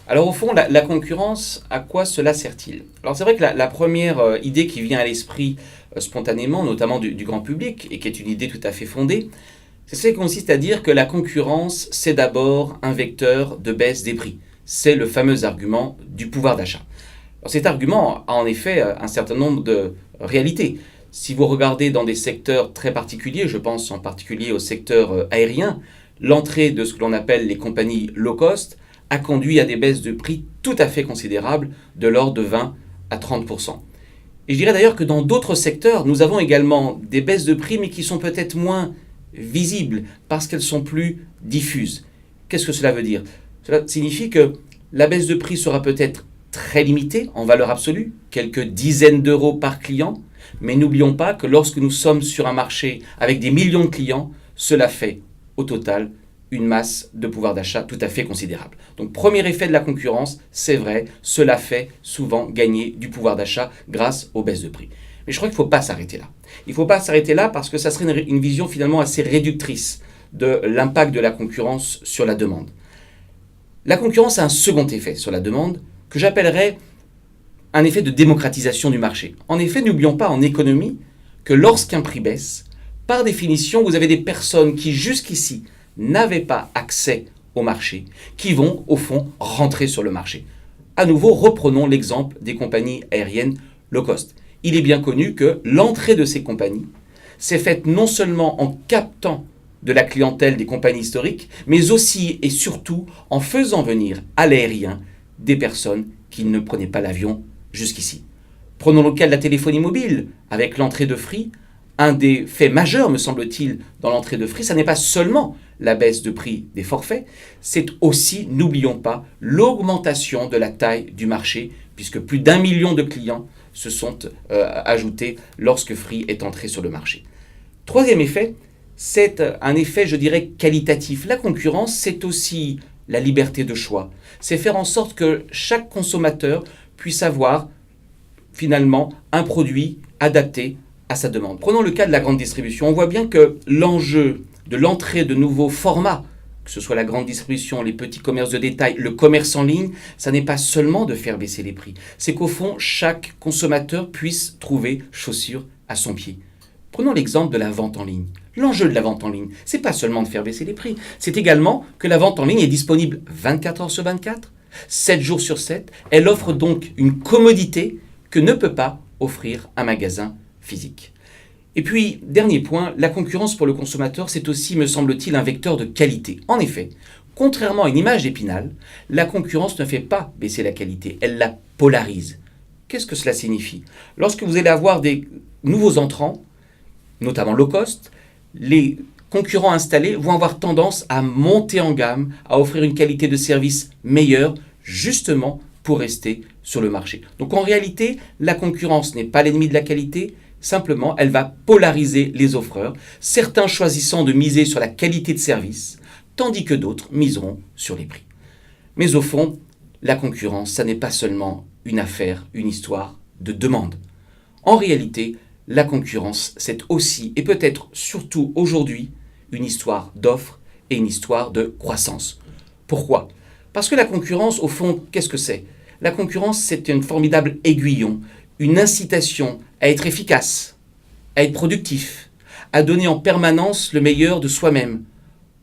Alors au fond, la concurrence, à quoi cela sert-il? Alors c'est vrai que la première idée qui vient à l'esprit spontanément, notamment du grand public, et qui est une idée tout à fait fondée, c'est celle qui consiste à dire que la concurrence, c'est d'abord un vecteur de baisse des prix. C'est le fameux argument du pouvoir d'achat. Alors cet argument a en effet un certain nombre de réalités. Si vous regardez dans des secteurs très particuliers, je pense en particulier au secteur aérien, l'entrée de ce que l'on appelle les compagnies low cost a conduit à des baisses de prix tout à fait considérables, de l'ordre de 20 à 30%. Et je dirais d'ailleurs que dans d'autres secteurs, nous avons également des baisses de prix, mais qui sont peut-être moins visibles, parce qu'elles sont plus diffuses. Qu'est-ce que cela veut dire? Cela signifie que la baisse de prix sera peut-être très limitée en valeur absolue, quelques dizaines d'euros par client, mais n'oublions pas que lorsque nous sommes sur un marché avec des millions de clients, cela fait au total une masse de pouvoir d'achat tout à fait considérable. Donc premier effet de la concurrence, c'est vrai, cela fait souvent gagner du pouvoir d'achat grâce aux baisses de prix. Mais je crois qu'il ne faut pas s'arrêter là. Il ne faut pas s'arrêter là parce que ça serait une vision finalement assez réductrice de l'impact de la concurrence sur la demande. La concurrence a un second effet sur la demande que j'appellerais un effet de démocratisation du marché. En effet, n'oublions pas en économie que lorsqu'un prix baisse, par définition, vous avez des personnes qui jusqu'ici n'avaient pas accès au marché, qui vont au fond rentrer sur le marché. À nouveau, reprenons l'exemple des compagnies aériennes low cost. Il est bien connu que l'entrée de ces compagnies s'est faite non seulement en captant de la clientèle des compagnies historiques, mais aussi et surtout en faisant venir à l'aérien des personnes qui ne prenaient pas l'avion jusqu'ici. Prenons le cas de la téléphonie mobile, avec l'entrée de Free. Un des faits majeurs, me semble-t-il, dans l'entrée de Free, ça n'est pas seulement la baisse de prix des forfaits, c'est aussi, n'oublions pas, l'augmentation de la taille du marché, puisque plus d'1 million de clients se sont ajoutés lorsque Free est entré sur le marché. Troisième effet, c'est un effet, je dirais, qualitatif. La concurrence, c'est aussi la liberté de choix. C'est faire en sorte que chaque consommateur puisse avoir finalement un produit adapté à sa demande. Prenons le cas de la grande distribution. On voit bien que l'enjeu de l'entrée de nouveaux formats, que ce soit la grande distribution, les petits commerces de détail, le commerce en ligne, ça n'est pas seulement de faire baisser les prix. C'est qu'au fond, chaque consommateur puisse trouver chaussure à son pied. Prenons l'exemple de la vente en ligne. L'enjeu de la vente en ligne, c'est pas seulement de faire baisser les prix, c'est également que la vente en ligne est disponible 24 heures sur 24, 7 jours sur 7. Elle offre donc une commodité que ne peut pas offrir un magasin physique. Et puis, dernier point, la concurrence pour le consommateur, c'est aussi, me semble-t-il, un vecteur de qualité. En effet, contrairement à une image d'Épinal, la concurrence ne fait pas baisser la qualité, elle la polarise. Qu'est-ce que cela signifie? Lorsque vous allez avoir des nouveaux entrants, notamment low cost, les concurrents installés vont avoir tendance à monter en gamme, à offrir une qualité de service meilleure, justement pour rester sur le marché. Donc en réalité, la concurrence n'est pas l'ennemi de la qualité, simplement elle va polariser les offreurs, certains choisissant de miser sur la qualité de service, tandis que d'autres miseront sur les prix. Mais au fond, la concurrence, ça n'est pas seulement une affaire, une histoire de demande. En réalité, la concurrence, c'est aussi, et peut-être surtout aujourd'hui, une histoire d'offres et une histoire de croissance. Pourquoi? Parce que la concurrence, au fond, qu'est-ce que c'est? La concurrence, c'est un formidable aiguillon, une incitation à être efficace, à être productif, à donner en permanence le meilleur de soi-même.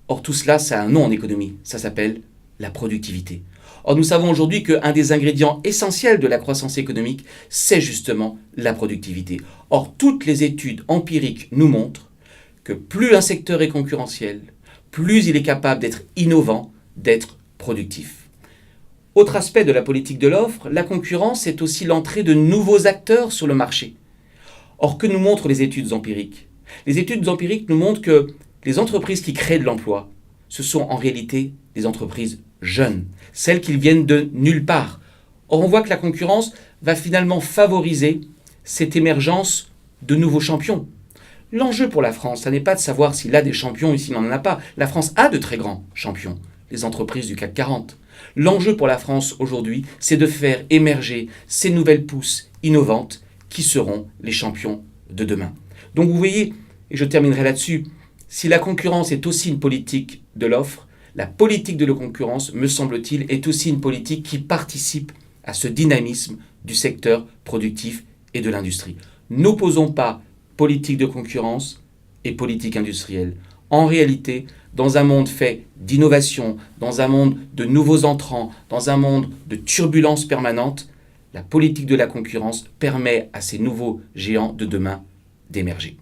Or, tout cela, ça a un nom en économie, ça s'appelle la productivité. Or, nous savons aujourd'hui qu'un des ingrédients essentiels de la croissance économique, c'est justement la productivité. Or, toutes les études empiriques nous montrent que plus un secteur est concurrentiel, plus il est capable d'être innovant, d'être productif. Autre aspect de la politique de l'offre, la concurrence, c'est aussi l'entrée de nouveaux acteurs sur le marché. Or, que nous montrent les études empiriques? Les études empiriques nous montrent que les entreprises qui créent de l'emploi, ce sont en réalité des entreprises jeunes, celles qui viennent de nulle part. Or, on voit que la concurrence va finalement favoriser cette émergence de nouveaux champions. L'enjeu pour la France, ça n'est pas de savoir s'il a des champions ou s'il n'en a pas. La France a de très grands champions, les entreprises du CAC 40. L'enjeu pour la France aujourd'hui, c'est de faire émerger ces nouvelles pousses innovantes qui seront les champions de demain. Donc vous voyez, et je terminerai là-dessus, si la concurrence est aussi une politique de l'offre, la politique de la concurrence, me semble-t-il, est aussi une politique qui participe à ce dynamisme du secteur productif et de l'industrie. N'opposons pas politique de concurrence et politique industrielle. En réalité, dans un monde fait d'innovation, dans un monde de nouveaux entrants, dans un monde de turbulences permanentes, la politique de la concurrence permet à ces nouveaux géants de demain d'émerger.